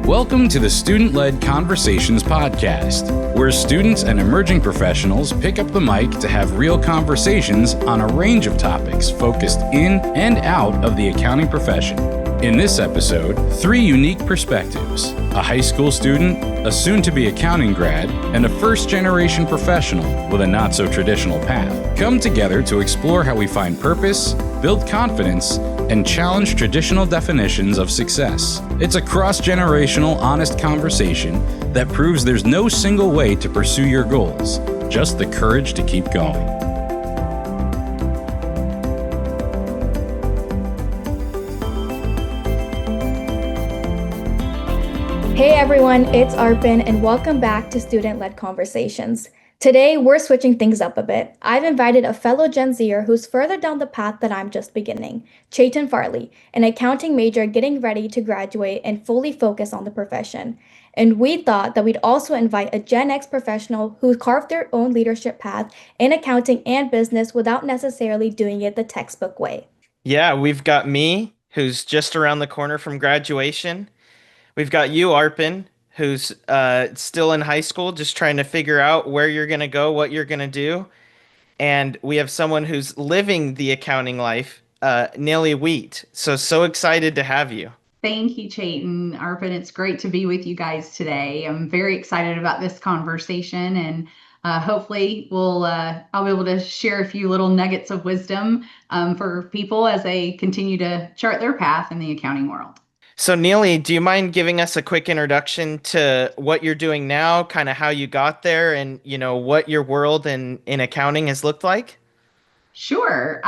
Welcome to the Student-Led Conversations podcast, where students and emerging professionals pick up the mic to have real conversations on a range of topics focused in and out of the accounting profession. In this episode, 3 unique perspectives: a high school student, a soon-to-be accounting grad, and a first-generation professional with a not-so-traditional path come together to explore how we find purpose, build confidence, and challenge traditional definitions of success. It's a cross-generational, honest conversation that proves there's no single way to pursue your goals, just the courage to keep going. Hey everyone, it's Arpan and welcome back to Student-Led Conversations. Today, we're switching things up a bit. I've invited a fellow Gen Zer who's further down the path that I'm just beginning, Chayton Farlee, an accounting major getting ready to graduate and fully focus on the profession. And we thought that we'd also invite a Gen X professional who carved their own leadership path in accounting and business without necessarily doing it the textbook way. Yeah, we've got me, who's just around the corner from graduation. We've got you, Arpan, who's still in high school, just trying to figure out where you're going to go, what you're going to do. And we have someone who's living the accounting life, Nealy Wheat. So excited to have you. Thank you, Chayton. Arpan, it's great to be with you guys today. I'm very excited about this conversation, and hopefully I'll be able to share a few little nuggets of wisdom for people as they continue to chart their path in the accounting world. So Nealy, do you mind giving us a quick introduction to what you're doing now, kind of how you got there, and what your world in accounting has looked like? Sure.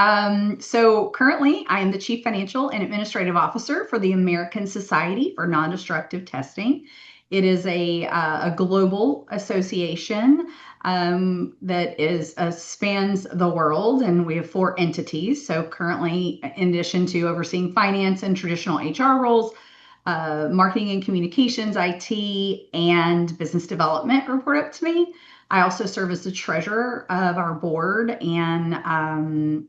So currently, I am the Chief Financial and Administrative Officer for the American Society for Non-Destructive Testing. It is a global association that spans the world, and we have 4 entities. So currently, in addition to overseeing finance and traditional HR roles, marketing and communications, IT, and business development report up to me. I also serve as the treasurer of our board and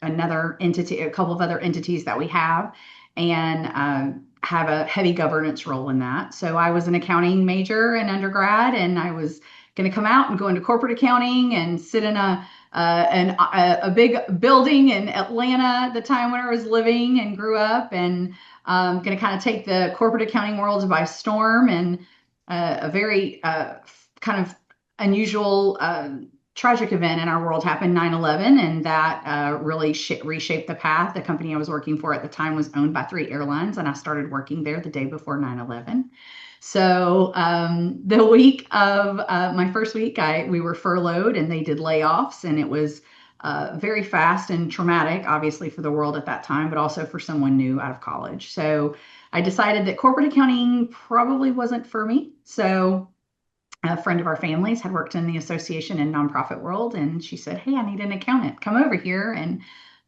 another entity, a couple of other entities that we have, and have a heavy governance role in that. So I was an accounting major in undergrad, and I was going to come out and go into corporate accounting and sit in a big building in Atlanta at the time when I was living and grew up, and going to kind of take the corporate accounting world by storm. And a very kind of unusual tragic event in our world happened, 9/11, and that really reshaped the path. The company I was working for at the time was owned by 3 airlines, and I started working there the day before 9/11. So the week of my first week, we were furloughed and they did layoffs, and it was very fast and traumatic, obviously, for the world at that time, but also for someone new out of college. So I decided that corporate accounting probably wasn't for me. So a friend of our family's had worked in the association and nonprofit world, and she said, "Hey, I need an accountant. Come over here and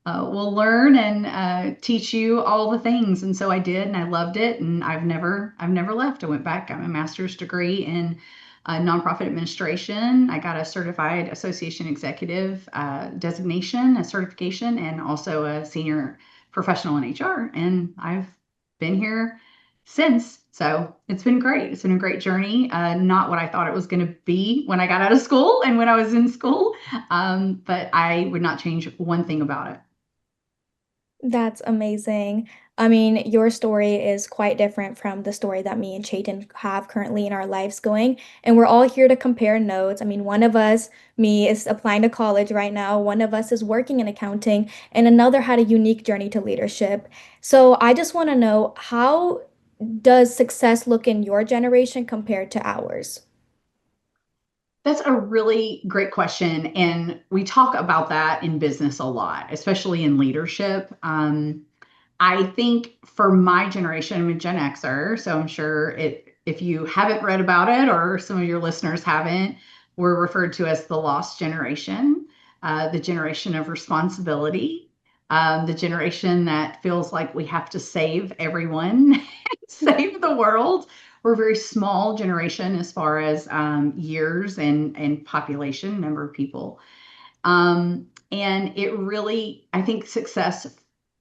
we'll learn and teach you all the things." And so I did, and I loved it, and I've never left. I went back, got my master's degree in nonprofit administration. I got a certified association executive designation, a certification, and also a senior professional in HR. And I've been here since. So it's been great. It's been a great journey. Not what I thought it was going to be when I got out of school and when I was in school, but I would not change one thing about it. That's amazing. I mean, your story is quite different from the story that me and Chayton have currently in our lives going. And we're all here to compare notes. I mean, one of us, me, is applying to college right now. One of us is working in accounting, and another had a unique journey to leadership. So I just want to know, how does success look in your generation compared to ours? That's a really great question. And we talk about that in business a lot, especially in leadership. I think for my generation, I'm a Gen Xer, so I'm sure if you haven't read about it, or some of your listeners haven't, we're referred to as the lost generation, the generation of responsibility, the generation that feels like we have to save everyone, save the world. We're a very small generation as far as years and population, number of people. And it really, I think success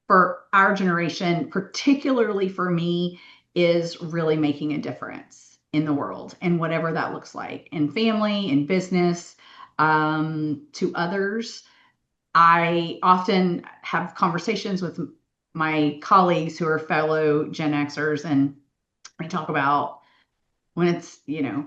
for our generation, particularly for me, is really making a difference in the world and whatever that looks like in family, in business, to others. I often have conversations with my colleagues who are fellow Gen Xers, and we talk about when it's,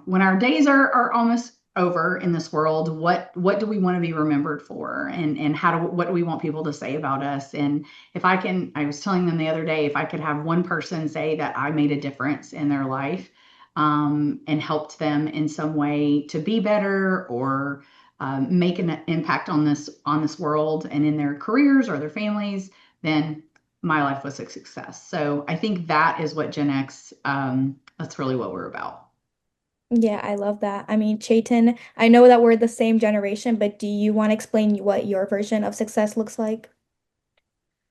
when our days are almost over in this world, what do we want to be remembered for, and what do we want people to say about us? And if I was telling them the other day, if I could have one person say that I made a difference in their life, and helped them in some way to be better, or make an impact on this world and in their careers or their families, then my life was a success. So I think that is what Gen X, that's really what we're about. Yeah, I love that. I mean, Chayton, I know that we're the same generation, but do you want to explain what your version of success looks like?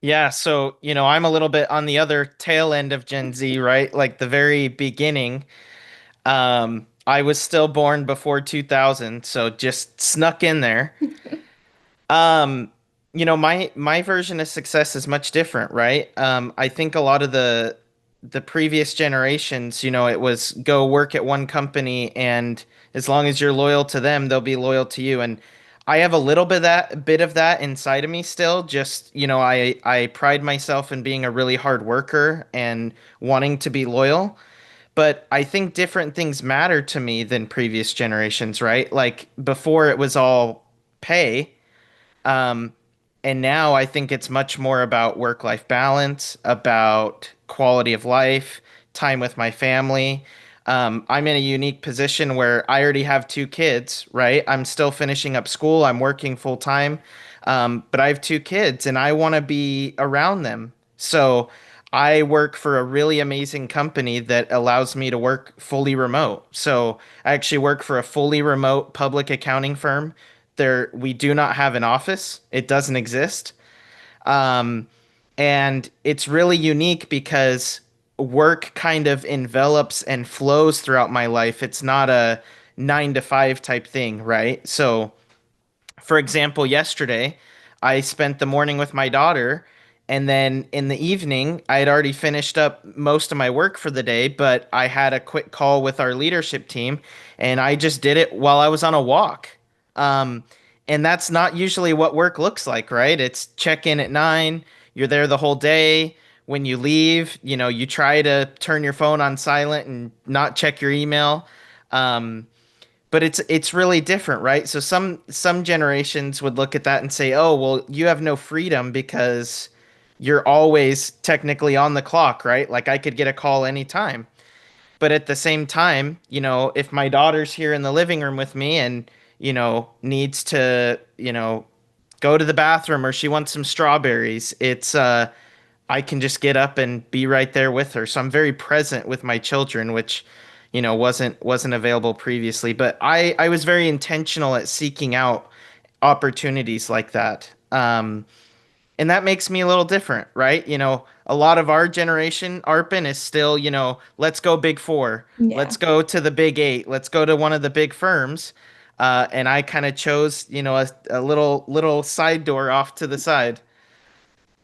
Yeah, so, I'm a little bit on the other tail end of Gen Z, right? Like the very beginning. I was still born before 2000, so just snuck in there. Um, my version of success is much different, right? I think a lot of the previous generations, it was go work at one company, and as long as you're loyal to them, they'll be loyal to you. And I have a little bit of that inside of me still. Just, I pride myself in being a really hard worker and wanting to be loyal. But I think different things matter to me than previous generations, right? Like before it was all pay. Um, and now I think it's much more about work-life balance, about quality of life, time with my family. I'm in a unique position where I already have two kids, right? I'm still finishing up school. I'm working full time. But I have two kids and I want to be around them. So I work for a really amazing company that allows me to work fully remote. So I actually work for a fully remote public accounting firm. We do not have an office. It doesn't exist. Um, and it's really unique because work kind of envelops and flows throughout my life. It's not a 9 to 5 type thing, right? So for example, yesterday, I spent the morning with my daughter, and then in the evening, I had already finished up most of my work for the day, but I had a quick call with our leadership team, and I just did it while I was on a walk. Um, and that's not usually what work looks like, right? It's check in at 9, you're there the whole day. When you leave, you try to turn your phone on silent and not check your email. Um, but it's really different, right? So some generations would look at that and say, "Oh, well, you have no freedom because you're always technically on the clock, right? Like I could get a call anytime." But at the same time, if my daughter's here in the living room with me and, needs to, go to the bathroom or she wants some strawberries, I can just get up and be right there with her. So I'm very present with my children, which, wasn't available previously. But I was very intentional at seeking out opportunities like that. And that makes me a little different, right? A lot of our generation, Arpan, is still, let's go big four, Yeah. let's go to the big eight, let's go to one of the big firms. And I kind of chose, a little side door off to the side.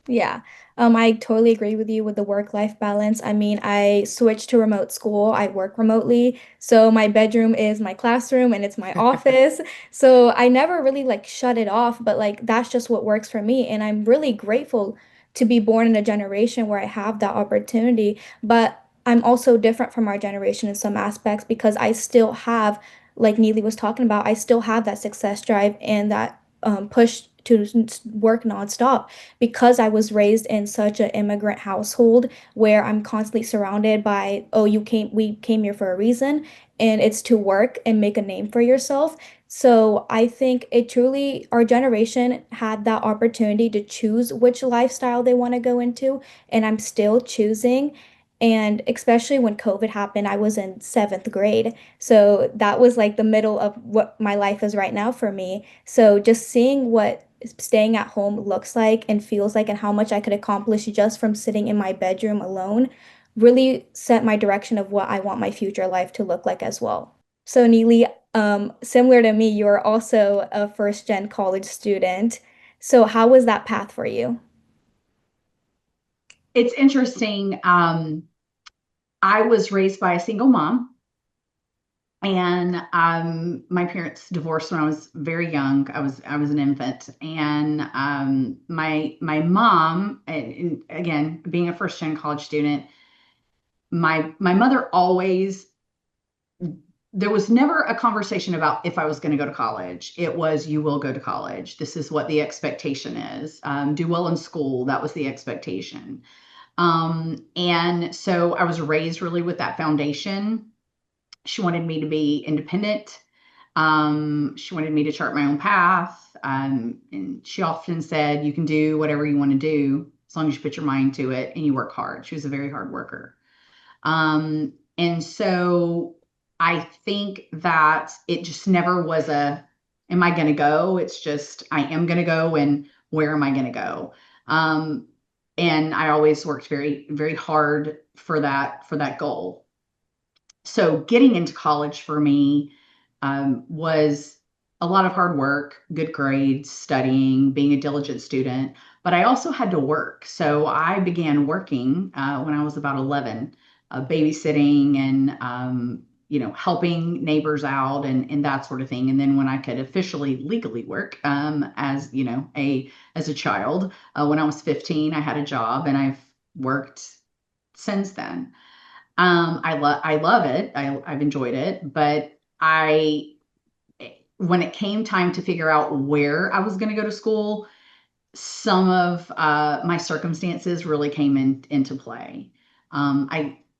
Yeah, I totally agree with you with the work-life balance. I mean, I switched to remote school. I work remotely, so my bedroom is my classroom and it's my office. So I never really like shut it off, but like that's just what works for me. And I'm really grateful to be born in a generation where I have that opportunity. But I'm also different from our generation in some aspects because I still have, like Neely was talking about, I still have that success drive and that push to work nonstop because I was raised in such an immigrant household where I'm constantly surrounded by, oh, we came here for a reason, and it's to work and make a name for yourself. So I think it truly, our generation had that opportunity to choose which lifestyle they want to go into, and I'm still choosing. And especially when COVID happened, I was in seventh grade. So that was like the middle of what my life is right now for me. So just seeing what staying at home looks like and feels like and how much I could accomplish just from sitting in my bedroom alone really set my direction of what I want my future life to look like as well. So Neely, similar to me, you're also a first gen college student. So how was that path for you? It's interesting. I was raised by a single mom, and my parents divorced when I was very young. I was an infant, and my mom, and again, being a first gen college student, my mother always, there was never a conversation about if I was going to go to college. It was, you will go to college. This is what the expectation is. Do well in school. That was the expectation. And so I was raised really with that foundation. She wanted me to be independent. She wanted me to chart my own path. And she often said, you can do whatever you want to do as long as you put your mind to it and you work hard. She was a very hard worker. And so I think that it just never was am I going to go? It's just, I am going to go, and where am I going to go? And I always worked very, very hard for that goal. So getting into college for me was a lot of hard work, good grades, studying, being a diligent student, but I also had to work. So I began working when I was about 11, babysitting and helping neighbors out and that sort of thing. And then when I could officially legally work as as a child, when I was 15, I had a job, and I've worked since then. I love it. I've enjoyed it, but when it came time to figure out where I was going to go to school, some of my circumstances really came into play.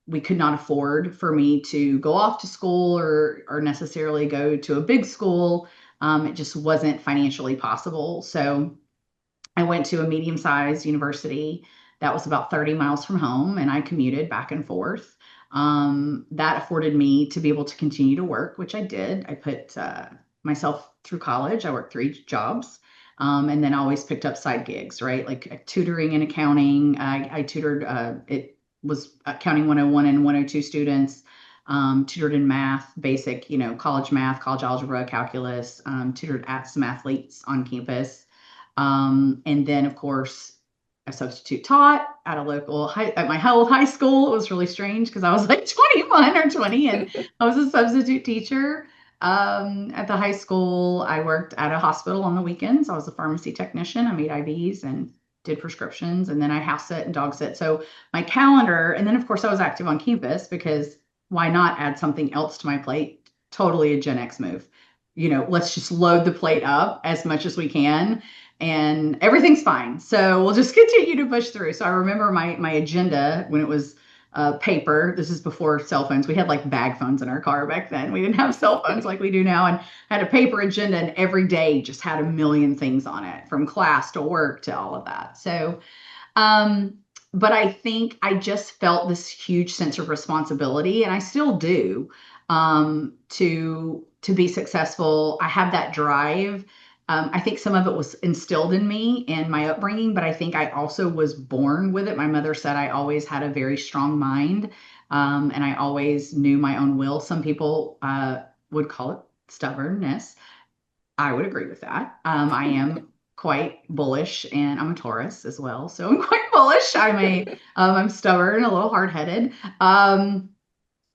We could not afford for me to go off to school or necessarily go to a big school. It just wasn't financially possible. So I went to a medium-sized university that was about 30 miles from home, and I commuted back and forth. That afforded me to be able to continue to work, which I did. I put myself through college. I worked 3 jobs, and then I always picked up side gigs, right? Like tutoring and accounting. I tutored, it was Accounting 101 and 102 students. Tutored in math, basic, college math, college algebra, calculus. Tutored at some athletes on campus. And then, of course, I substitute taught at at my old high school. It was really strange because I was like 21 or 20, and I was a substitute teacher. At the high school, I worked at a hospital on the weekends. I was a pharmacy technician. I made IVs and did prescriptions, and then I house sit and dog sit. So my calendar, and then of course I was active on campus because why not add something else to my plate? Totally a Gen X move. Let's just load the plate up as much as we can, and everything's fine. So we'll just continue to push through. So I remember my agenda when it was paper. This is before cell phones. We had like bag phones in our car back then. We didn't have cell phones like we do now, and I had a paper agenda, and every day just had a million things on it, from class to work to all of that. So, but I think I just felt this huge sense of responsibility, and I still do, to be successful. I have that drive. I think some of it was instilled in me and my upbringing, but I think I also was born with it. My mother said I always had a very strong mind, and I always knew my own will. Some people would call it stubbornness. I would agree with that. I am quite bullish, and I'm a Taurus as well, so I'm quite bullish. I'm stubborn, a little hard-headed.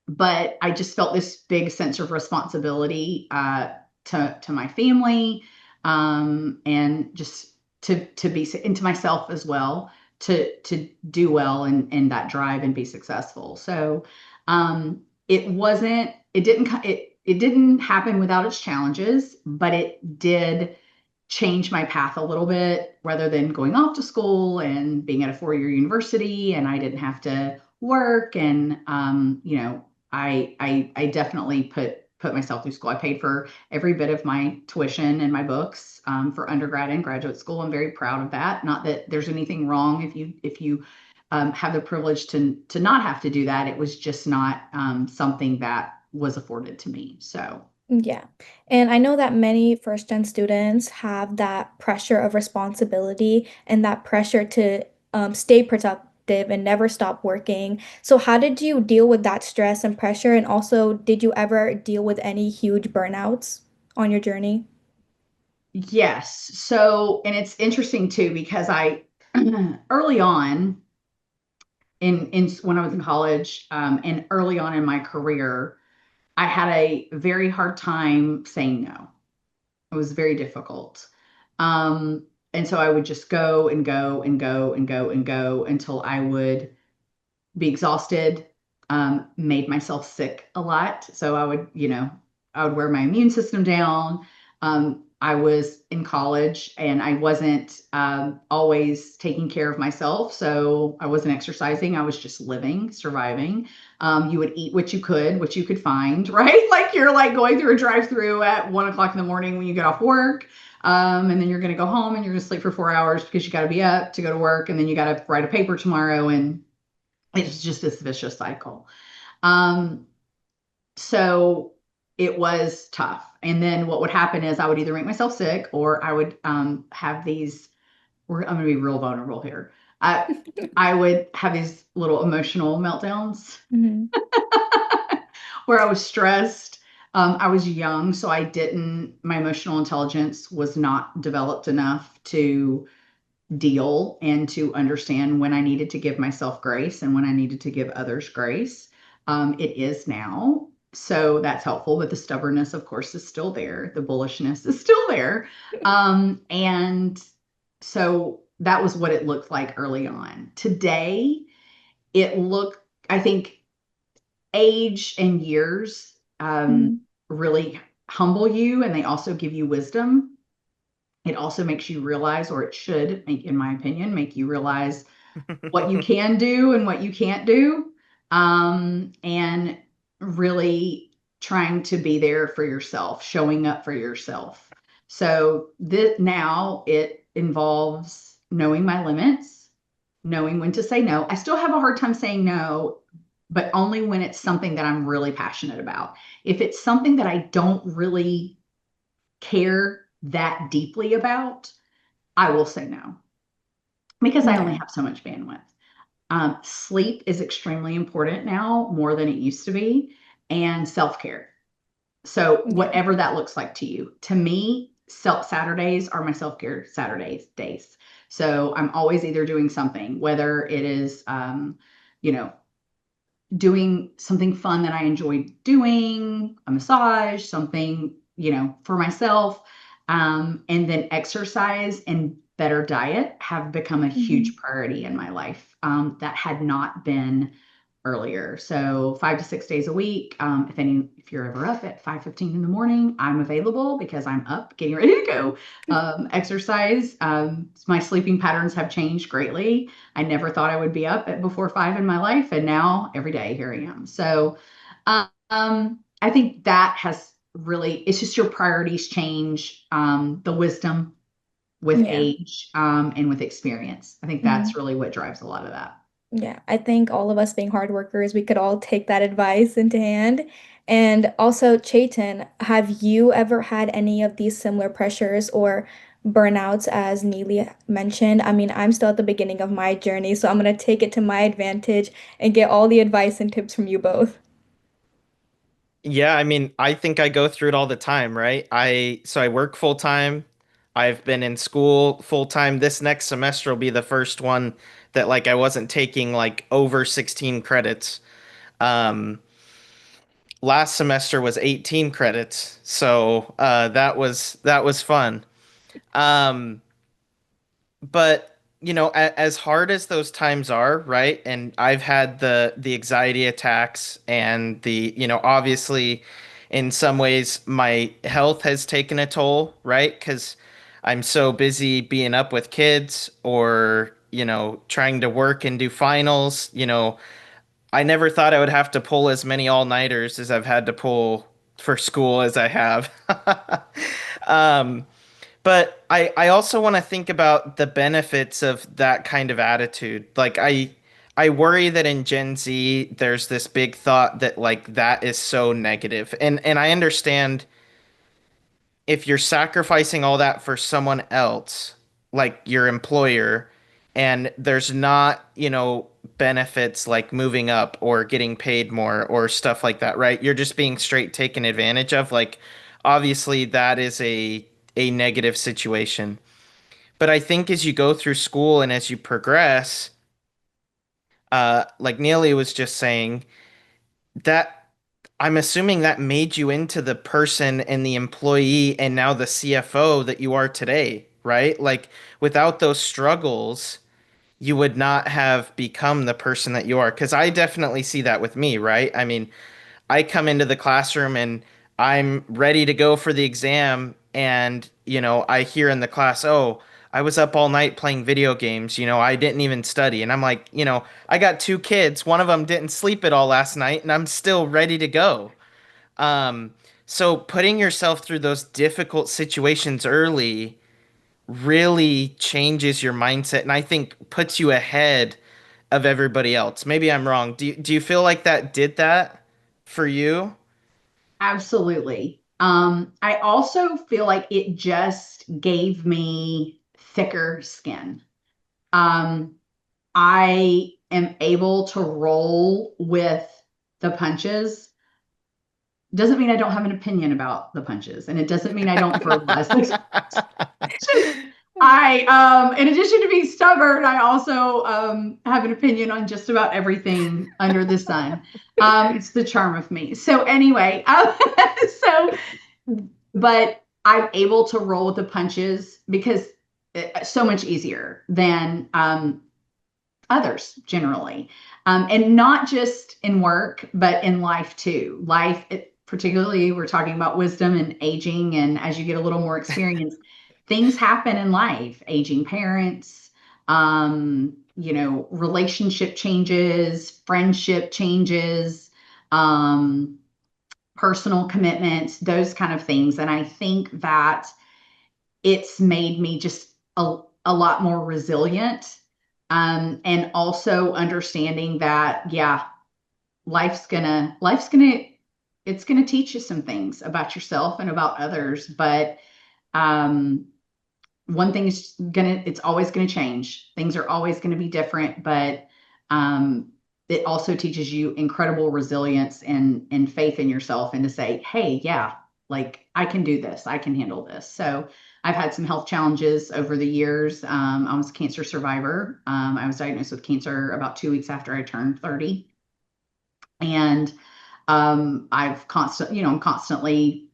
But I just felt this big sense of responsibility to my family, and just to be, and to myself as well, to do well in that drive and be successful. So it didn't happen without its challenges, but it did change my path a little bit, rather than going off to school and being at a 4-year university, and I didn't have to work. And I definitely put myself through school. I paid for every bit of my tuition and my books for undergrad and graduate school. I'm very proud of that. Not that there's anything wrong if you have the privilege to not have to do that. It was just not something that was afforded to me. So. Yeah. And I know that many first gen students have that pressure of responsibility and that pressure to stay productive and never stop working. So, how did you deal with that stress and pressure? And also, did you ever deal with any huge burnouts on your journey? Yes. So, and it's interesting too, because I early on, in when I was in college, and early on in my career, I had a very hard time saying no. It was very difficult. And so I would just go and go and go and go and go until I would be exhausted, made myself sick a lot. So I would wear my immune system down. I was in college and I wasn't always taking care of myself. So I wasn't exercising. I was just living, surviving. You would eat what you could find, right? Like you're like going through a drive through at 1 o'clock in the morning when you get off work. And then you're going to go home and you're going to sleep for 4 hours because you got to be up to go to work. And then you got to write a paper tomorrow. And it's just this vicious cycle. Um, so it was tough. And then what would happen is I would either make myself sick or I would have these. I'm going to be real vulnerable here. I would have these little emotional meltdowns Mhm. where I was stressed. I was young, so my emotional intelligence was not developed enough to deal and to understand when I needed to give myself grace and when I needed to give others grace. It is now. So that's helpful, but the stubbornness, of course, is still there. The bullishness is still there. And so that was what it looked like early on. Today, I think age and years Mhm. really humble you and they also give you wisdom. It also makes you realize, or it should make, in my opinion, make you realize what you can do and what you can't do. And really trying to be there for yourself, showing up for yourself. So now it involves knowing my limits, knowing when to say no. I still have a hard time saying no, but only when it's something that I'm really passionate about. If it's something that I don't really care that deeply about, I will say no because I only Yeah. have so much bandwidth. Sleep is extremely important now, more than it used to be, and self care. So, Yeah. whatever that looks like to you. To me, Saturdays are my self care Saturdays days. So, I'm always either doing something, whether it is, you know, doing something fun that I enjoy doing, a massage, something, for myself. And then exercise and better diet have become a huge Mhm. priority in my life. That had not been earlier. So 5 to 6 days a week. If you're ever up at 5:15 in the morning, I'm available because I'm up getting ready to go exercise. My sleeping patterns have changed greatly. I never thought I would be up at before 5 in my life, and now every day here I am. So I think that has really, it's just your priorities change, the wisdom with Yeah. age, and with experience. I think that's Mhm. really what drives a lot of that. Yeah, I think all of us being hard workers, we could all take that advice into hand. And also, Chayton, have you ever had any of these similar pressures or burnouts as Neely mentioned? I mean, I'm still at the beginning of my journey, so I'm gonna take it to my advantage and get all the advice and tips from you both. Yeah, I mean, I think I go through it all the time, right? I work full time. I've been in school full time. This next semester will be the first one that like I wasn't taking like over 16 credits. Um, Last semester was 18 credits, so that was fun. Um, but as hard as those times are, right? And I've had the anxiety attacks and obviously in some ways my health has taken a toll, right? Because I'm so busy being up with kids or trying to work and do finals. I never thought I would have to pull as many all-nighters as I've had to pull for school as I have. Um, but I also want to think about the benefits of that kind of attitude. Like I worry that in Gen Z there's this big thought that like that is so negative. And I understand if you're sacrificing all that for someone else, like your employer, and there's not, benefits like moving up or getting paid more or stuff like that, right? You're just being straight taken advantage of. Like obviously that is a negative situation. But I think as you go through school and as you progress, like Neely was just saying, that I'm assuming that made you into the person and the employee and now the CFO that you are today, right? Like without those struggles, you would not have become the person that you are. Because I definitely see that with me, right? I mean, I come into the classroom and I'm ready to go for the exam, and I hear in the class, "Oh, I was up all night playing video games, I didn't even study." And I'm like, I got two kids, one of them didn't sleep at all last night, and I'm still ready to go. Um, so putting yourself through those difficult situations early really changes your mindset, and I think puts you ahead of everybody else. Maybe I'm wrong. Do you feel like that did that for you? Absolutely. I also feel like it just gave me thicker skin. Um, I am able to roll with the punches. Doesn't mean I don't have an opinion about the punches, and it doesn't mean I don't verbalize those. In addition to being stubborn, I also have an opinion on just about everything under the sun. It's the charm of me. So anyway, so but I'm able to roll with the punches because it's so much easier than others generally. And not just in work, but in life too. Particularly, we're talking about wisdom and aging. And as you get a little more experience, things happen in life, aging parents, relationship changes, friendship changes, um, personal commitments, those kind of things. And I think that it's made me just a lot more resilient. And also understanding that, yeah, life's gonna it's gonna teach you some things about yourself and about others. But um, one thing is it's always gonna change. Things are always gonna be different, but um, it also teaches you incredible resilience and faith in yourself, and to say, hey, yeah, like I can do this, I can handle this. So I've had some health challenges over the years. I was a cancer survivor. I was diagnosed with cancer about 2 weeks after I turned 30. And I'm constantly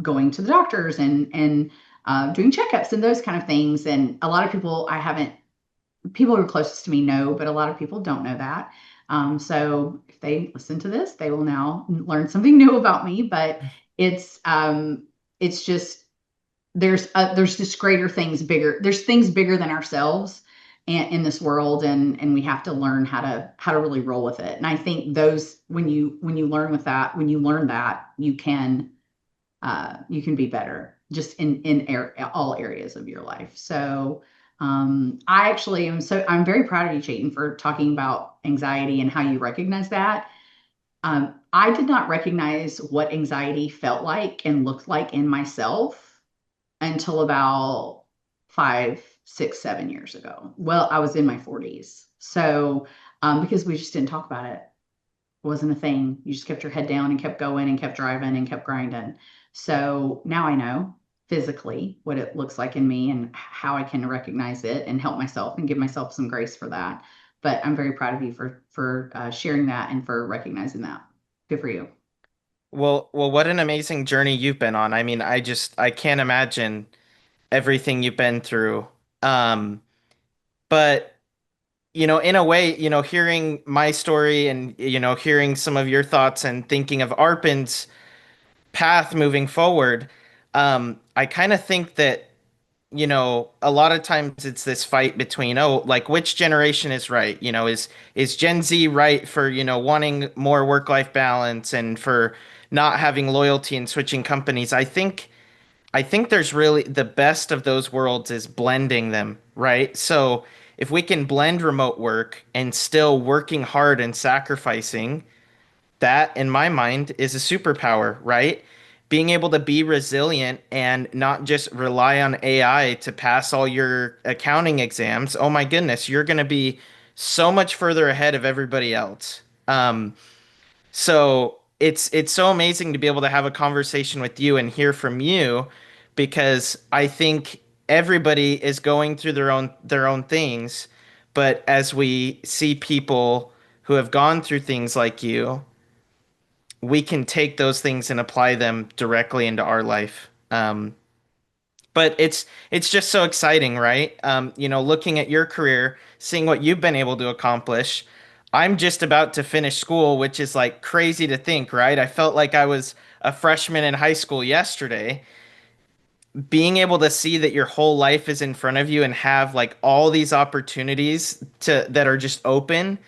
going to the doctors and doing checkups and those kind of things. And a lot of people who are closest to me know, but a lot of people don't know that. So if they listen to this, they will now learn something new about me. But it's just there's just greater things, bigger. There's things bigger than ourselves in this world, and we have to learn how to really roll with it. And I think those when you learn that, you can be better just in all areas of your life. So I'm very proud of you, Chayton, for talking about anxiety and how you recognize that. I did not recognize what anxiety felt like and looked like in myself until about 5, 6, 7 years ago. Well, I was in my 40s. So, because we just didn't talk about it. It wasn't a thing. You just kept your head down and kept going and kept driving and kept grinding. So now I know physically what it looks like in me and how I can recognize it and help myself and give myself some grace for that. But I'm very proud of you for sharing that and for recognizing that. Good for you. Well, what an amazing journey you've been on. I mean, I can't imagine everything you've been through. Um, but in a way, hearing my story and hearing some of your thoughts and thinking of Arpan's path moving forward, I kind of think that a lot of times it's this fight between, oh, like which generation is right? Is Gen Z right for, wanting more work-life balance and for not having loyalty and switching companies? I think there's really the best of those worlds is blending them, right? So if we can blend remote work and still working hard and sacrificing, that in my mind is a superpower, right? Being able to be resilient and not just rely on AI to pass all your accounting exams. Oh my goodness, you're going to be so much further ahead of everybody else. So it's so amazing to be able to have a conversation with you and hear from you, because I think everybody is going through their own things, but as we see people who have gone through things like you, we can take those things and apply them directly into our life. But it's just so exciting, right? Looking at your career, seeing what you've been able to accomplish. I'm just about to finish school, which is like crazy to think, right? I felt like I was a freshman in high school yesterday. Being able to see that your whole life is in front of you and have like all these opportunities to that are just open,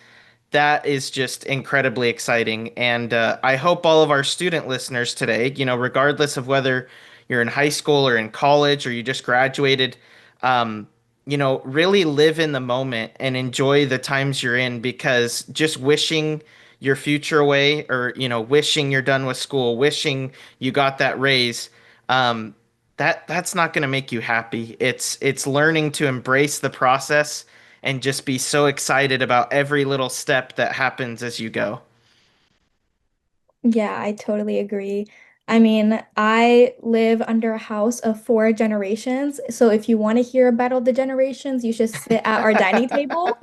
that is just incredibly exciting. And I hope all of our student listeners today, regardless of whether you're in high school or in college or you just graduated, um, really live in the moment and enjoy the times you're in, because just wishing your future away, or, wishing you're done with school, wishing you got that raise, um, that's not going to make you happy. It's learning to embrace the process and just be so excited about every little step that happens as you go. Yeah, I totally agree. I mean, I live under a house of four generations. So if you want to hear about all the generations, you should sit at our dining table.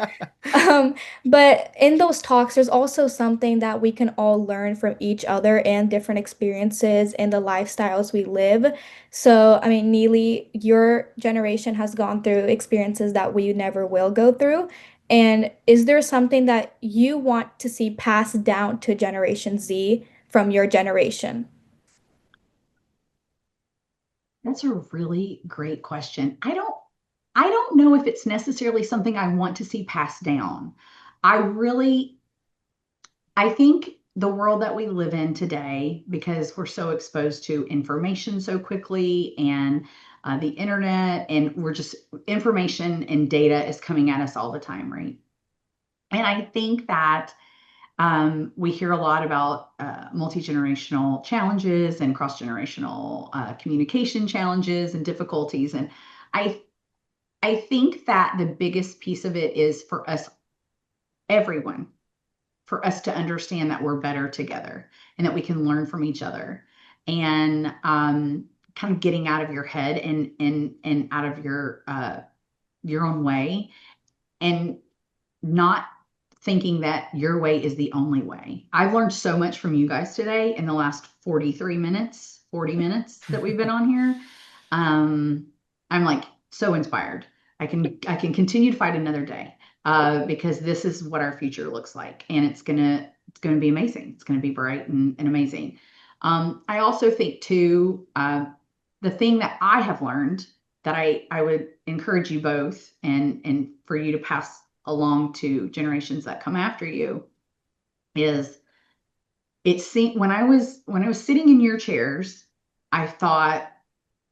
Um, but in those talks, there's also something that we can all learn from each other and different experiences and the lifestyles we live. So, I mean, Neely, your generation has gone through experiences that we never will go through. And is there something that you want to see passed down to Generation Z from your generation? That's a really great question. I don't know if it's necessarily something I want to see passed down. I really I think the world that we live in today, because we're so exposed to information so quickly, and the internet, and we're just information and data is coming at us all the time, right? And I think that we hear a lot about multi-generational challenges and cross-generational communication challenges and difficulties. And I I think that the biggest piece of it is for us, everyone, for us to understand that we're better together and that we can learn from each other, and kind of getting out of your head and out of your own way, and not thinking that your way is the only way. I've learned so much from you guys today in the last 40 minutes that we've been on here. Um, I'm like so inspired. I can continue to fight another day, because this is what our future looks like, and it's gonna be amazing. It's gonna be bright and amazing. I also think too, the thing that I have learned that I would encourage you both, and for you to pass along to generations that come after you, is when I was sitting in your chairs, I thought,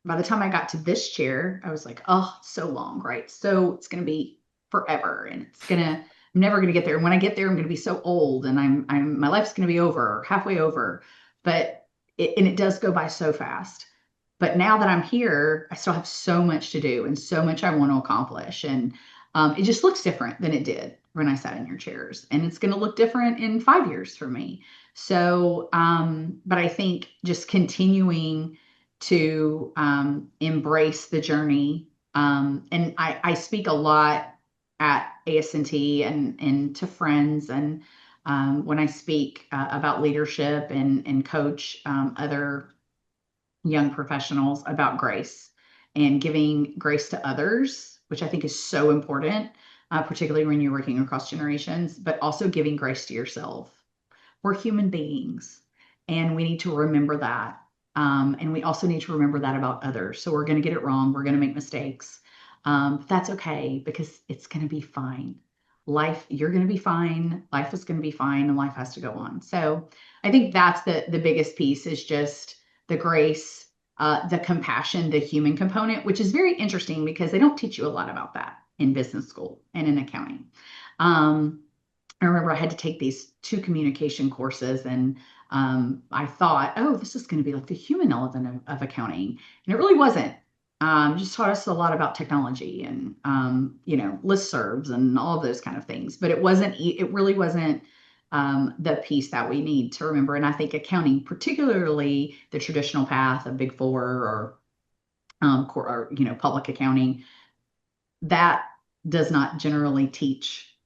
by the time I got to this chair, I was like, oh, so long, right? So it's going to be forever, and I'm never going to get there. And when I get there, I'm going to be so old, and my life's going to be over, halfway over. But it does go by so fast. But now that I'm here, I still have so much to do and so much I want to accomplish. And it just looks different than it did when I sat in your chairs. And it's going to look different in 5 years for me. So, but I think just continuing to embrace the journey. And I speak a lot at ASNT and to friends, and when I speak about leadership and coach other young professionals about grace and giving grace to others, which I think is so important, particularly when you're working across generations, but also giving grace to yourself. We're human beings, and we need to remember that. And we also need to remember that about others. So we're going to get it wrong. We're going to make mistakes. But that's okay, because it's going to be fine. You're going to be fine. Life is going to be fine, and life has to go on. So I think that's the biggest piece, is just the grace, the compassion, the human component, which is very interesting because they don't teach you a lot about that in business school and in accounting. I remember I had to take these two communication courses, and I thought, oh, this is going to be like the human element of accounting. And it really wasn't. Just taught us a lot about technology and, listservs and all of those kind of things. But it really wasn't the piece that we need to remember. And I think accounting, particularly the traditional path of Big Four or public accounting, that does not generally teach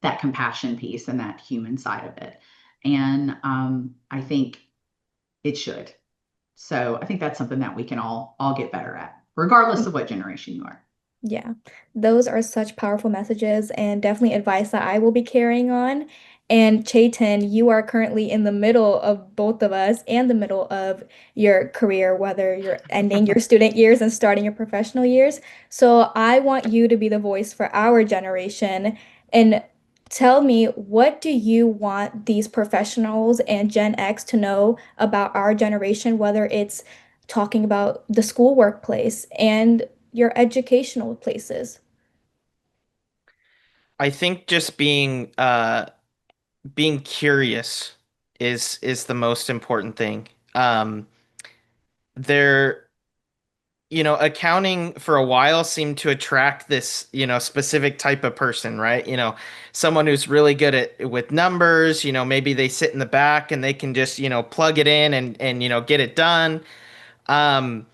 that compassion piece and that human side of it. And I think it should. So I think that's something that we can all get better at, regardless of what generation you are. Yeah, those are such powerful messages and definitely advice that I will be carrying on. And Chayton, you are currently in the middle of both of us and the middle of your career, whether you're ending your student years and starting your professional years. So I want you to be the voice for our generation and tell me, what do you want these professionals and Gen X to know about our generation, whether it's talking about the school workplace and your educational places? I think just being curious is the most important thing. There, accounting for a while seemed to attract this, specific type of person, right? Someone who's really good at with numbers, maybe they sit in the back and they can just, plug it in and get it done. Um,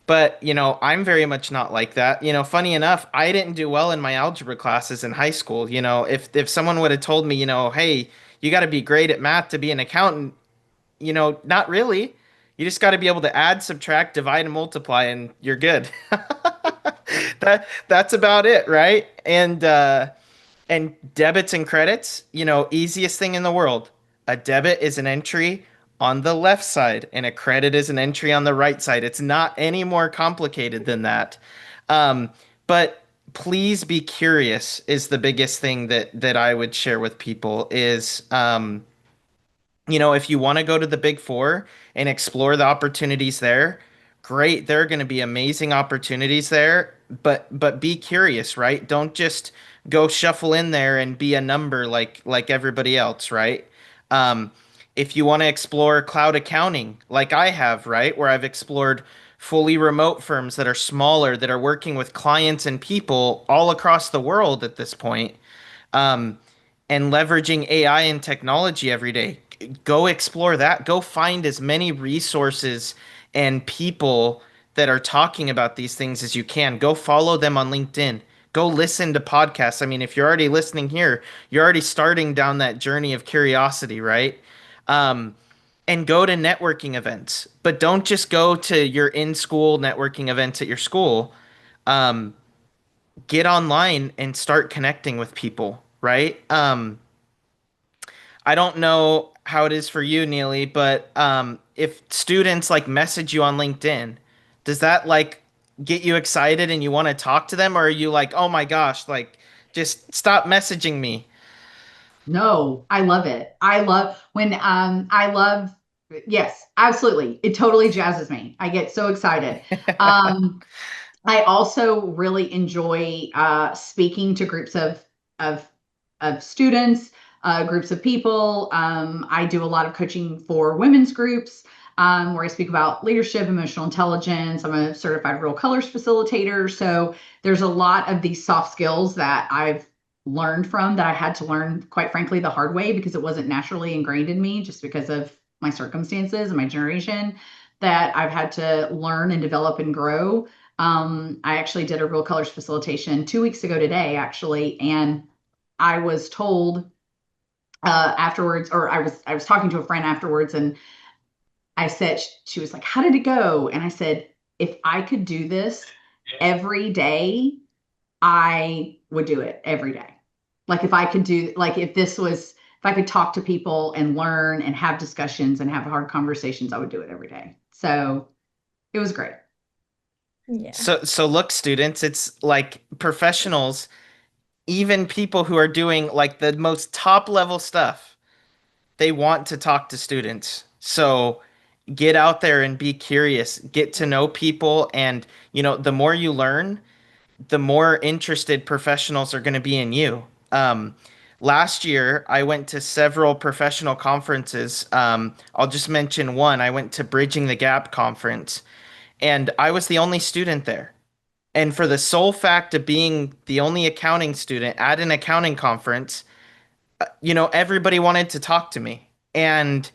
but, I'm very much not like that. Funny enough, I didn't do well in my algebra classes in high school. If someone would have told me, hey, you got to be great at math to be an accountant, not really. You just got to be able to add, subtract, divide, and multiply, and you're good. That's about it, right? And debits and credits, easiest thing in the world. A debit is an entry on the left side, and a credit is an entry on the right side. It's not any more complicated than that. But please be curious is the biggest thing that I would share with people is if you want to go to the Big Four and explore the opportunities there, great. There are going to be amazing opportunities there, but be curious, right? Don't just go shuffle in there and be a number like everybody else, right? Um, if you want to explore cloud accounting, like I have, right, where I've explored fully remote firms that are smaller, that are working with clients and people all across the world at this point, um, and leveraging AI and technology every day. Go explore that. Go find as many resources and people that are talking about these things as you can. Go follow them on LinkedIn. Go listen to podcasts. I mean, if you're already listening here, you're already starting down that journey of curiosity, right? Um, and go to networking events, but don't just go to your in-school networking events at your school. Um, get online and start connecting with people, right? I don't know how it is for you, Neely, but if students like message you on LinkedIn, does that like get you excited and you want to talk to them, or are you like, oh my gosh, like just stop messaging me? No, I love it. I love, yes, absolutely. It totally jazzes me. I get so excited. Um, I also really enjoy speaking to groups of of students, groups of people. I do a lot of coaching for women's groups, where I speak about leadership, emotional intelligence. I'm a certified real colors facilitator, so there's a lot of these soft skills that I've learned from that I had to learn, quite frankly, the hard way because it wasn't naturally ingrained in me, just because of my circumstances and my generation. That I've had to learn and develop and grow. I actually did a real colors facilitation 2 weeks ago today, actually, and I was told afterwards, or I was talking to a friend afterwards, and I said, she was like, "How did it go?" And I said, "If I could do this every day, I would do it every day. Like if I could do, like if I could talk to people and learn and have discussions and have hard conversations, I would do it every day." So it was great. Yeah. So look, students, it's like professionals, even people who are doing like the most top level stuff, they want to talk to students. So get out there and be curious, get to know people, and the more you learn, the more interested professionals are going to be in you. Last year, I went to several professional conferences. I'll just mention one. I went to Bridging the Gap conference, and I was the only student there. And for the sole fact of being the only accounting student at an accounting conference, everybody wanted to talk to me. And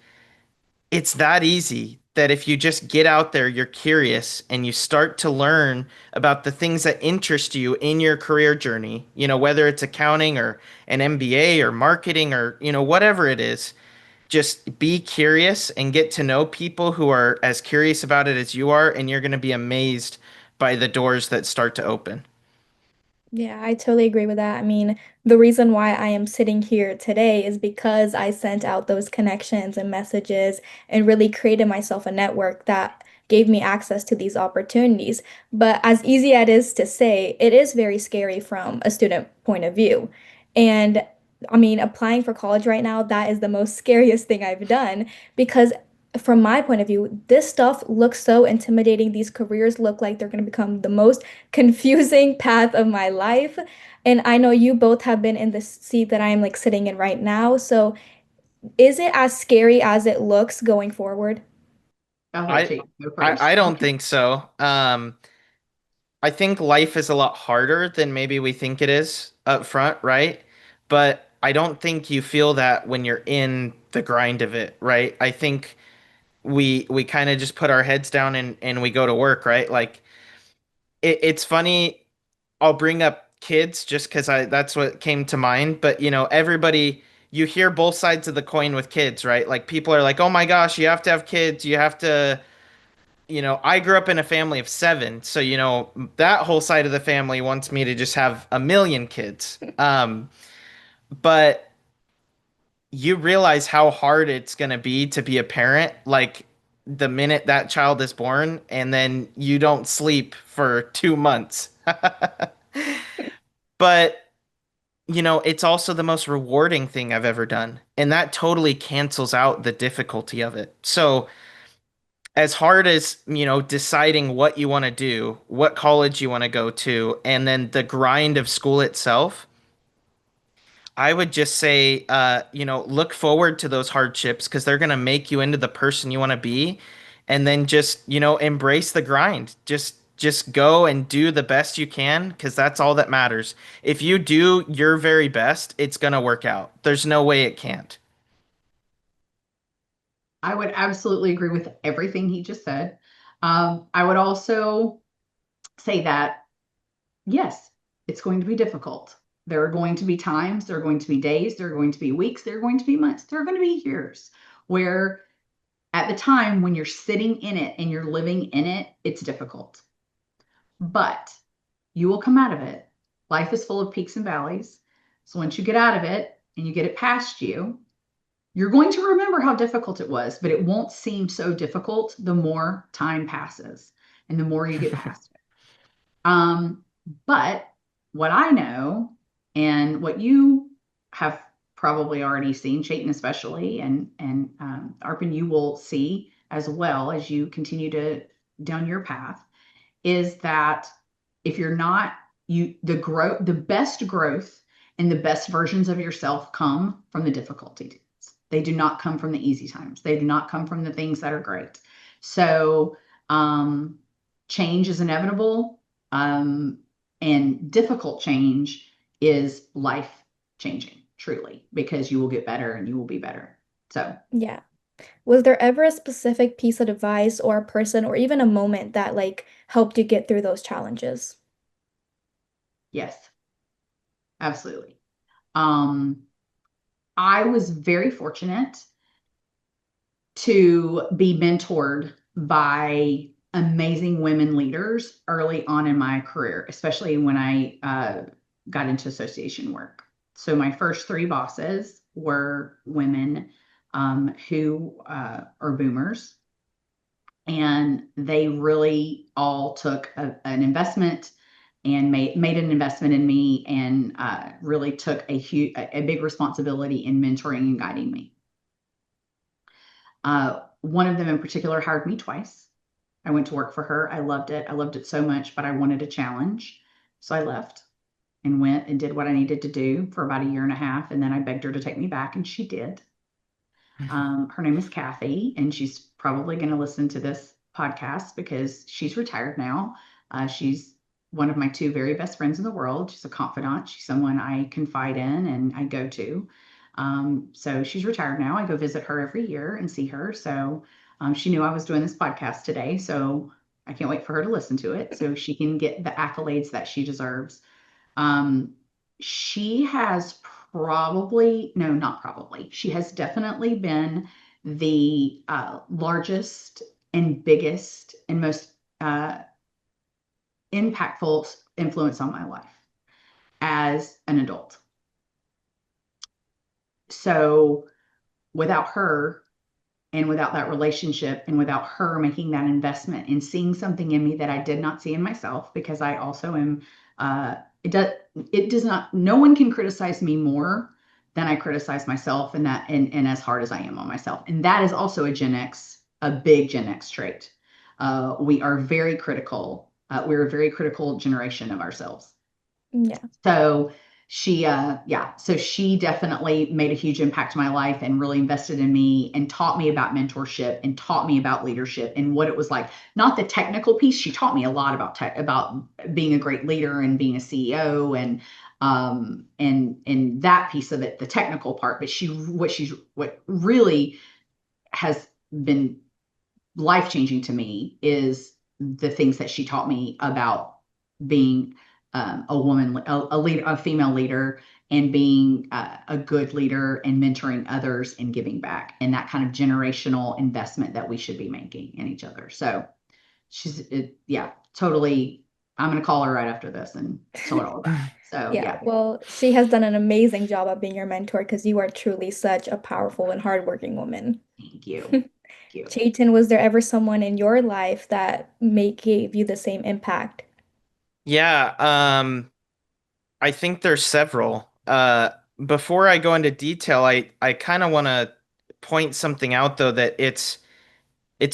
it's that easy. that if you just get out there, you're curious and you start to learn about the things that interest you in your career journey, whether it's accounting or an MBA or marketing or, whatever it is, just be curious and get to know people who are as curious about it as you are, and you're going to be amazed by the doors that start to open. Yeah, I totally agree with that. I mean, the reason why I am sitting here today is because I sent out those connections and messages and really created myself a network that gave me access to these opportunities. But as easy as it is to say, it is very scary from a student point of view. And I mean, applying for college right now, that is the most scariest thing I've done because from my point of view, this stuff looks so intimidating. These careers look like they're going to become the most confusing path of my life. And I know you both have been in the seat that I'm like sitting in right now. So is it as scary as it looks going forward? I'll let I Chayton go I first. don't think so. I think life is a lot harder than maybe we think it is up front, right? But I don't think you feel that when you're in the grind of it, right? I think we kind of just put our heads down and we go to work, right? Like it's funny. I'll bring up kids just because I that's what came to mind. But everybody, you hear both sides of the coin with kids, right? Like people are like, "Oh my gosh, you have to have kids. You have to." I grew up in a family of seven, so that whole side of the family wants me to just have a million kids. But you realize how hard it's gonna be a parent, like the minute that child is born, and then you don't sleep for 2 months. But it's also the most rewarding thing I've ever done, and that totally cancels out the difficulty of it. So as hard as, deciding what you want to do, what college you want to go to, and then the grind of school itself, I would just say, look forward to those hardships because they're going to make you into the person you want to be. And then just, embrace the grind. Just go and do the best you can because that's all that matters. If you do your very best, it's going to work out. There's no way it can't. I would absolutely agree with everything he just said. I would also say that, yes, it's going to be difficult. There are going to be times, there are going to be days, there are going to be weeks, there are going to be months, there are going to be years where at the time when you're sitting in it and you're living in it, it's difficult. But you will come out of it. Life is full of peaks and valleys. So once you get out of it and you get it past you, you're going to remember how difficult it was, but it won't seem so difficult the more time passes and the more you get past it. But what I know and what you have probably already seen, Chayton especially, and Arpan, you will see as well as you continue to down your path, is that if you're not the best growth and the best versions of yourself come from the difficulty. They do not come from the easy times. They do not come from the things that are great. So change is inevitable, and difficult change is life changing, truly, because you will get better and you will be better. So Yeah. Was there ever a specific piece of advice or a person or even a moment that like helped you get through those challenges? yes, absolutely. Um, I was very fortunate to be mentored by amazing women leaders early on in my career, especially when I got into association work. So my first three bosses were women who are boomers, and they really all took an investment and made an investment in me and really took a big responsibility in mentoring and guiding me. One of them in particular hired me twice. I went to work for her. I loved it. I loved it so much, but I wanted a challenge. So I left and went and did what I needed to do for about a year and a half. And then I begged her to take me back, and she did. Her name is Kathy, and she's probably going to listen to this podcast because she's retired now. She's one of my two very best friends in the world. She's a confidant. She's someone I confide in and I go to. So she's retired now. I go visit her every year and see her. So She knew I was doing this podcast today, so I can't wait for her to listen to it so she can get the accolades that she deserves. Um, she has probably, no, not probably, she has definitely been the largest and biggest and most uh, impactful influence on my life as an adult. So without her, and without that relationship and without her making that investment and seeing something in me that I did not see in myself, because I also am, uh, it does not, no one can criticize me more than I criticize myself, and and as hard as I am on myself. And that is also a big Gen X trait. We are very critical. We're a very critical generation of ourselves. Yeah. So so she definitely made a huge impact in my life and really invested in me and taught me about mentorship and taught me about leadership and what it was like. Not the technical piece. She taught me a lot about about being a great leader and being a CEO and that piece of it, the technical part. But what really has been life changing to me is the things that she taught me about being a woman, a female leader, and being a good leader and mentoring others and giving back and that kind of generational investment that we should be making in each other. So yeah, totally. I'm going to call her right after this and tell her all about it. So Yeah, yeah, well, she has done an amazing job of being your mentor because you are truly such a powerful and hardworking woman. thank you. Thank you. Chayton, was there ever someone in your life that gave you the same impact? Yeah, I think there's several. Before I go into detail, I kind of want to point something out though that it's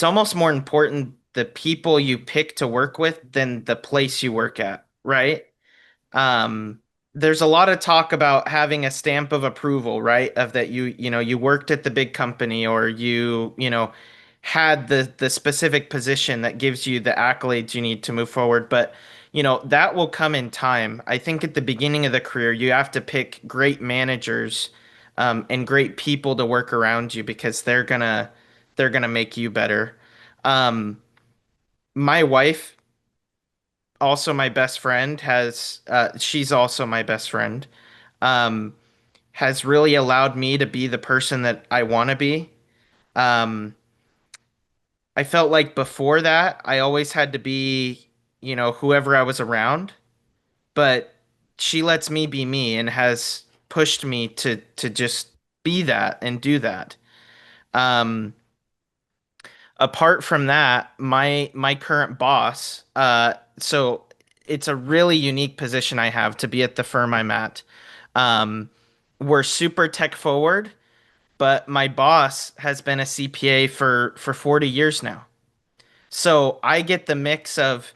almost more important the people you pick to work with than the place you work at, right? Um, there's a lot of talk about having a stamp of approval, right? Of that you worked at the big company or had the specific position that gives you the accolades you need to move forward. But, that will come in time. I think at the beginning of the career, you have to pick great managers, and great people to work around you because they're gonna make you better. Um, my wife, also my best friend, she's also my best friend, um, has really allowed me to be the person that I want to be. Um, I felt like before that, I always had to be, whoever I was around, but she lets me be me and has pushed me to just be that and do that. Um, Apart from that, my current boss, so it's a really unique position I have to be at the firm I'm at. Um, we're super tech forward, but my boss has been a CPA for 40 years now. So I get the mix of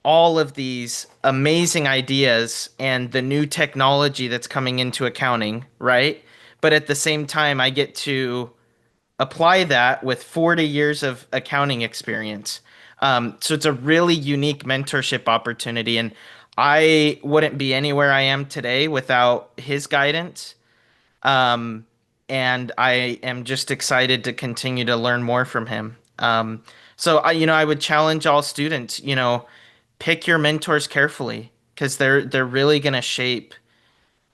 all of these amazing ideas and the new technology that's coming into accounting, right? But at the same time, I get to apply that with 40 years of accounting experience. So it's a really unique mentorship opportunity. And I wouldn't be anywhere I am today without his guidance. Um, and I am just excited to continue to learn more from him. So I would challenge all students, pick your mentors carefully because they're really going to shape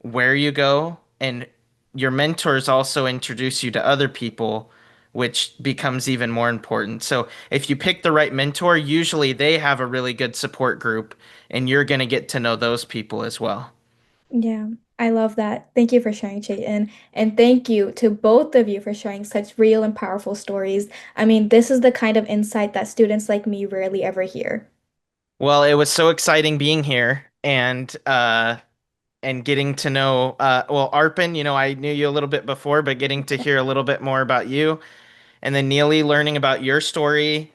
where you go, and your mentors also introduce you to other people, which becomes even more important. So if you pick the right mentor, usually they have a really good support group, and you're going to get to know those people as well. Yeah, I love that. Thank you for sharing, Chayton. And thank you to both of you for sharing such real and powerful stories. I mean, this is the kind of insight that students like me rarely ever hear. Well, it was so exciting being here and getting to know Arpan, I knew you a little bit before, but getting to hear a little bit more about you, and then Nealy, learning about your story.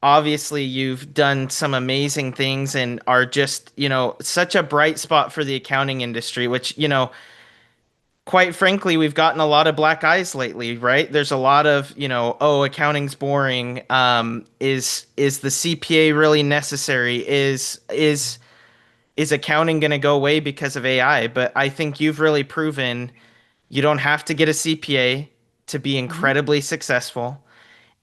Obviously you've done some amazing things and are just, such a bright spot for the accounting industry, which, quite frankly, we've gotten a lot of black eyes lately, right? There's a lot of, oh, accounting's boring. Is the CPA really necessary? Is accounting going to go away because of AI? But I think you've really proven you don't have to get a CPA to be Mhm. incredibly successful.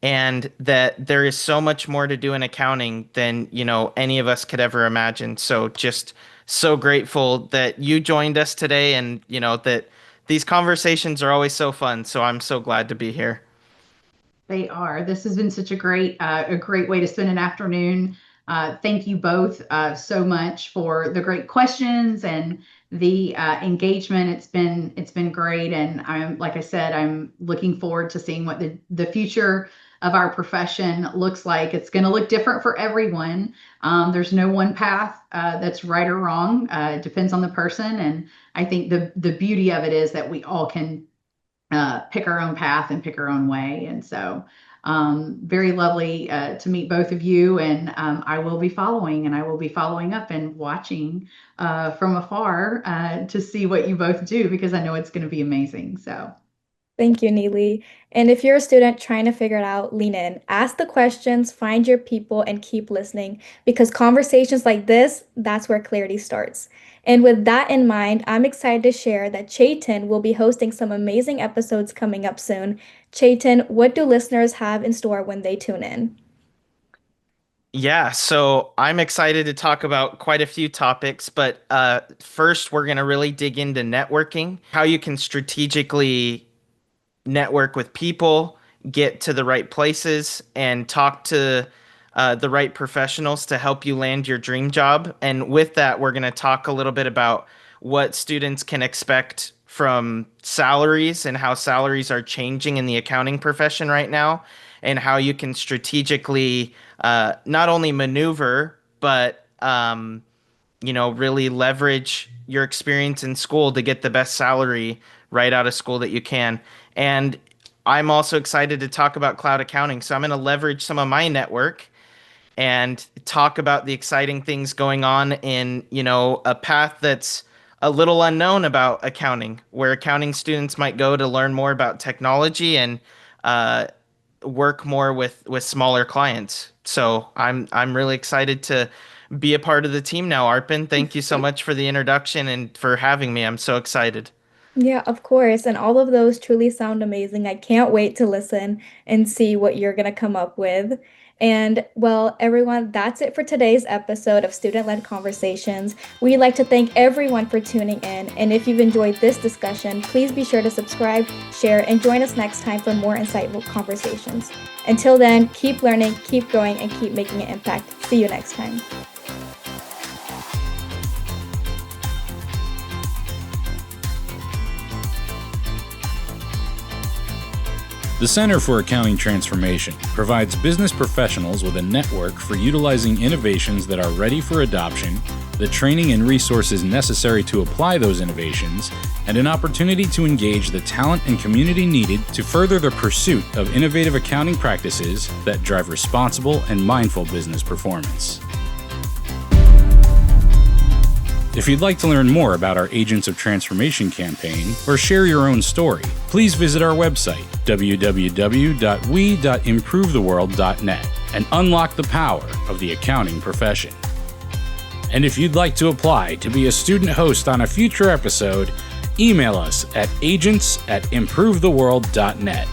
and that there is so much more to do in accounting than, any of us could ever imagine. So just so grateful that you joined us today, and, that these conversations are always so fun. So I'm so glad to be here. They are. This has been such a great way to spend an afternoon. Thank you both so much for the great questions and the engagement. It's been great, and like I said, I'm looking forward to seeing what the future of our profession looks like. It's going to look different for everyone. There's no one path that's right or wrong. It depends on the person, and I think the beauty of it is that we all can pick our own path and pick our own way. And so very lovely to meet both of you. And I will be following up and watching from afar to see what you both do, because I know it's going to be amazing. So Thank you, Nealy. And if you're a student trying to figure it out, lean in, ask the questions, find your people, and keep listening, because conversations like this, that's where clarity starts. And with that in mind, I'm excited to share that Chayton will be hosting some amazing episodes coming up soon. Chayton, what do listeners have in store when they tune in? Yeah, so I'm excited to talk about quite a few topics, but first we're going to really dig into networking, how you can strategically network with people, get to the right places, and talk to the right professionals to help you land your dream job. And with that, we're going to talk a little bit about what students can expect from salaries and how salaries are changing in the accounting profession right now, and how you can strategically not only maneuver, but really leverage your experience in school to get the best salary right out of school that you can. And I'm also excited to talk about cloud accounting. So I'm going to leverage some of my network and talk about the exciting things going on in, a path that's a little unknown about accounting, where accounting students might go to learn more about technology and work more with smaller clients. So I'm really excited to be a part of the team now. Arpan, thank you so much for the introduction and for having me. I'm so excited. Yeah, of course. And all of those truly sound amazing. I can't wait to listen and see what you're going to come up with. And well, everyone, that's it for today's episode of Student-Led Conversations. We'd like to thank everyone for tuning in. And if you've enjoyed this discussion, please be sure to subscribe, share, and join us next time for more insightful conversations. Until then, keep learning, keep growing, and keep making an impact. See you next time. The Center for Accounting Transformation provides business professionals with a network for utilizing innovations that are ready for adoption, the training and resources necessary to apply those innovations, and an opportunity to engage the talent and community needed to further the pursuit of innovative accounting practices that drive responsible and mindful business performance. If you'd like to learn more about our Agents of Transformation campaign or share your own story, please visit our website, www.we.improvetheworld.net, and unlock the power of the accounting profession. And if you'd like to apply to be a student host on a future episode, email us at agents@improvetheworld.net.